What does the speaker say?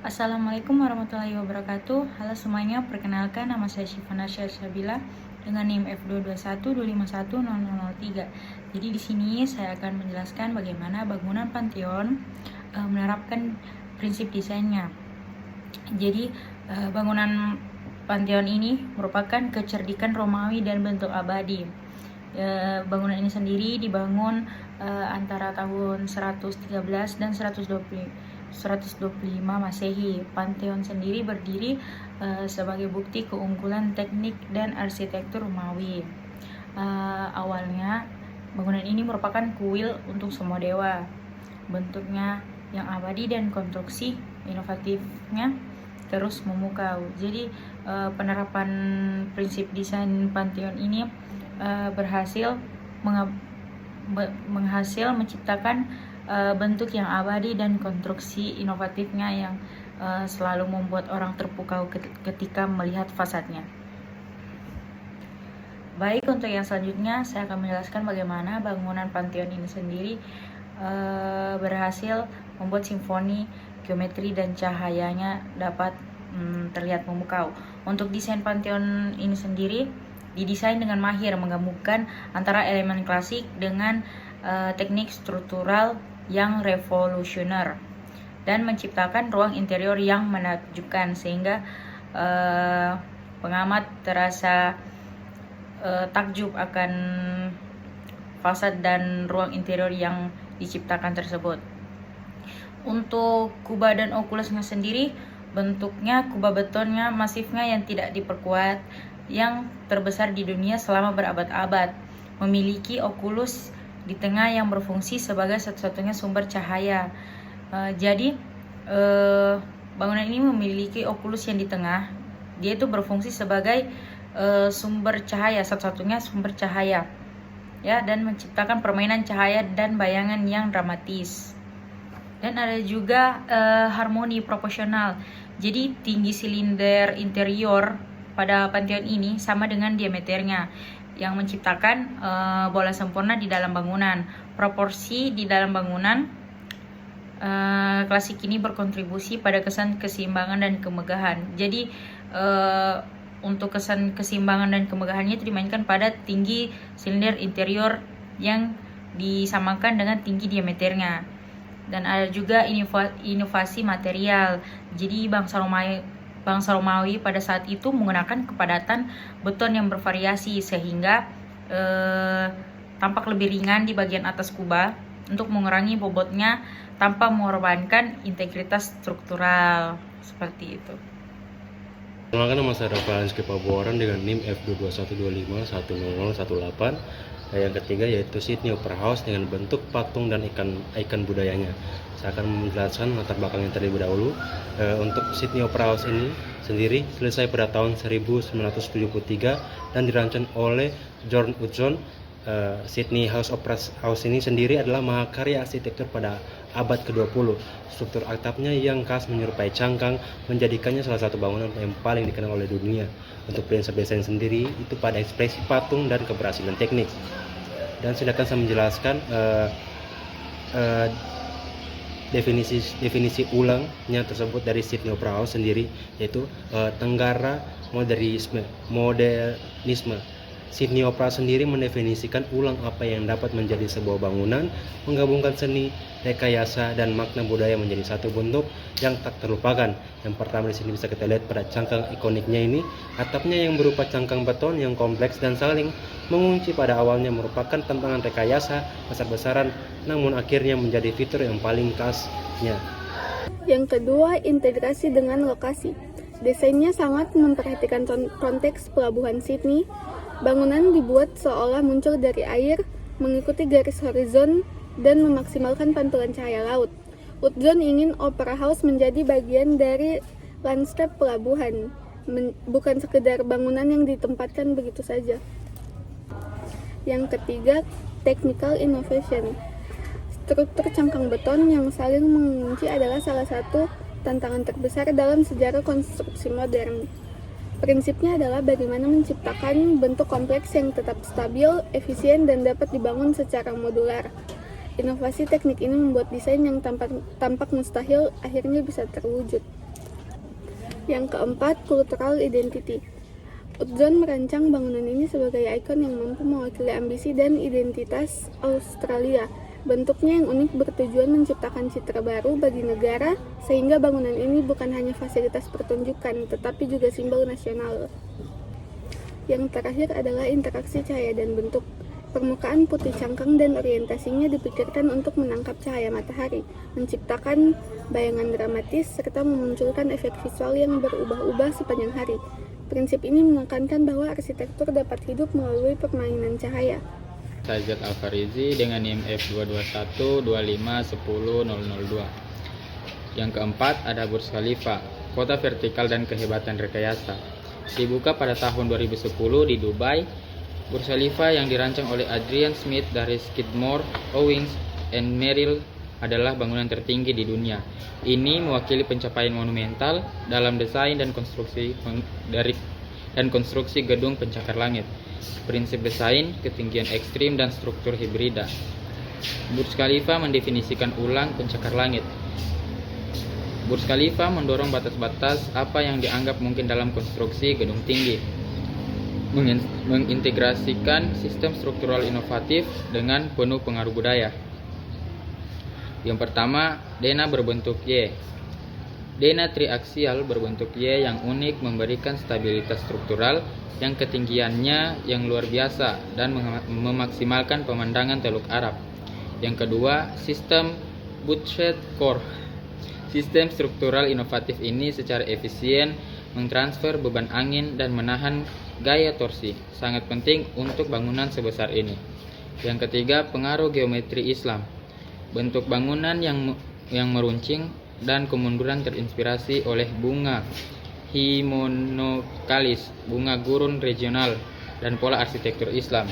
Assalamualaikum warahmatullahi wabarakatuh. Halo semuanya, perkenalkan nama saya Syifa Nasya Syabila dengan NIM F22125100003. Jadi di sini saya akan menjelaskan bagaimana bangunan Pantheon menerapkan prinsip desainnya. Jadi bangunan Pantheon ini merupakan kecerdikan Romawi dan bentuk abadi. Bangunan ini sendiri dibangun antara tahun 113 dan 125 Masehi. Pantheon sendiri berdiri sebagai bukti keunggulan teknik dan arsitektur Romawi. Awalnya bangunan ini merupakan kuil untuk semua dewa. Bentuknya yang abadi dan konstruksi inovatifnya terus memukau. Jadi penerapan prinsip desain Pantheon ini berhasil menciptakan bentuk yang abadi dan konstruksi inovatifnya yang selalu membuat orang terpukau ketika melihat fasadnya. Baik, untuk yang selanjutnya saya akan menjelaskan bagaimana bangunan Pantheon ini sendiri berhasil membuat simfoni geometri dan cahayanya dapat terlihat memukau. Untuk desain Pantheon ini sendiri didesain dengan mahir, menggabungkan antara elemen klasik dengan teknik struktural yang revolusioner dan menciptakan ruang interior yang menakjubkan sehingga pengamat terasa takjub akan fasad dan ruang interior yang diciptakan tersebut. Untuk kuba dan okulusnya sendiri, bentuknya kuba betonnya masifnya yang tidak diperkuat, yang terbesar di dunia selama berabad-abad, memiliki okulus di tengah yang berfungsi sebagai satu-satunya sumber cahaya. Jadi bangunan ini memiliki okulus yang di tengah, dia itu berfungsi sebagai sumber cahaya, satu-satunya sumber cahaya, ya, dan menciptakan permainan cahaya dan bayangan yang dramatis. Dan ada juga harmoni proporsional. Jadi tinggi silinder interior pada Pantheon ini sama dengan diameternya, yang menciptakan bola sempurna di dalam bangunan. Proporsi di dalam bangunan klasik ini berkontribusi pada kesan keseimbangan dan kemegahan. Jadi untuk kesan keseimbangan dan kemegahannya itu dimainkan pada tinggi silinder interior yang disamakan dengan tinggi diameternya. Dan ada juga inovasi material. Jadi bangsa Romawi pada saat itu menggunakan kepadatan beton yang bervariasi sehingga tampak lebih ringan di bagian atas kuba untuk mengurangi bobotnya tanpa mengorbankan integritas struktural. Seperti itu. Perkenalkan, nama saya Rafael Rizky Pabuaran dengan NIM F22125100018. Yang ketiga yaitu Sydney Opera House dengan bentuk patung dan ikon budayanya. Saya akan menjelaskan latar belakangnya terlebih dahulu. Untuk Sydney Opera House ini sendiri selesai pada tahun 1973 dan dirancang oleh John Hudson. Sydney Opera House ini sendiri adalah mahakarya arsitektur pada abad ke-20. Struktur atapnya yang khas menyerupai cangkang menjadikannya salah satu bangunan yang paling dikenal oleh dunia. Untuk prinsip desain sendiri itu pada ekspresi patung dan keberhasilan teknik. Dan silakan saya menjelaskan definisi ulangnya tersebut dari Sydney Opera House sendiri, yaitu Tenggara modernisme. Sydney Opera sendiri mendefinisikan ulang apa yang dapat menjadi sebuah bangunan, menggabungkan seni, rekayasa, dan makna budaya menjadi satu bentuk yang tak terlupakan. Yang pertama di sini bisa kita lihat pada cangkang ikoniknya ini, atapnya yang berupa cangkang beton yang kompleks dan saling mengunci pada awalnya merupakan tantangan rekayasa besar-besaran, namun akhirnya menjadi fitur yang paling khasnya. Yang kedua, integrasi dengan lokasi. Desainnya sangat memperhatikan konteks pelabuhan Sydney. Bangunan dibuat seolah muncul dari air, mengikuti garis horizon, dan memaksimalkan pantulan cahaya laut. Hudson ingin Opera House menjadi bagian dari landscape pelabuhan, bukan sekedar bangunan yang ditempatkan begitu saja. Yang ketiga, technical innovation. Struktur cangkang beton yang saling mengunci adalah salah satu tantangan terbesar dalam sejarah konstruksi modern. Prinsipnya adalah bagaimana menciptakan bentuk kompleks yang tetap stabil, efisien, dan dapat dibangun secara modular. Inovasi teknik ini membuat desain yang tampak mustahil akhirnya bisa terwujud. Yang keempat, cultural identity. Utzon merancang bangunan ini sebagai ikon yang mampu mewakili ambisi dan identitas Australia. Bentuknya yang unik bertujuan menciptakan citra baru bagi negara, sehingga bangunan ini bukan hanya fasilitas pertunjukan, tetapi juga simbol nasional. Yang terakhir adalah interaksi cahaya dan bentuk. Permukaan putih cangkang dan orientasinya dipikirkan untuk menangkap cahaya matahari, menciptakan bayangan dramatis, serta memunculkan efek visual yang berubah-ubah sepanjang hari. Prinsip ini menekankan bahwa arsitektur dapat hidup melalui permainan cahaya. Sajat Al-Farizi dengan IMF 221-25-10-002. Yang keempat ada Burj Khalifa, kota vertikal dan kehebatan rekayasa. Dibuka pada tahun 2010 di Dubai, Burj Khalifa yang dirancang oleh Adrian Smith dari Skidmore, Owings, and Merrill adalah bangunan tertinggi di dunia. Ini mewakili pencapaian monumental dalam desain dan konstruksi gedung pencakar langit. Prinsip desain, ketinggian ekstrim, dan struktur hibrida. Burj Khalifa mendefinisikan ulang pencakar langit. Burj Khalifa mendorong batas-batas apa yang dianggap mungkin dalam konstruksi gedung tinggi, mengintegrasikan sistem struktural inovatif dengan penuh pengaruh budaya. Yang pertama, dena berbentuk Y. Dena triaksial berbentuk Y yang unik memberikan stabilitas struktural yang ketinggiannya yang luar biasa dan memaksimalkan pemandangan Teluk Arab. Yang kedua, sistem Butchert Core. Sistem struktural inovatif ini secara efisien mentransfer beban angin dan menahan gaya torsi, sangat penting untuk bangunan sebesar ini. Yang ketiga, pengaruh geometri Islam. Bentuk bangunan yang meruncing dan kemunduran terinspirasi oleh bunga Himonokalis, bunga gurun regional, dan pola arsitektur Islam.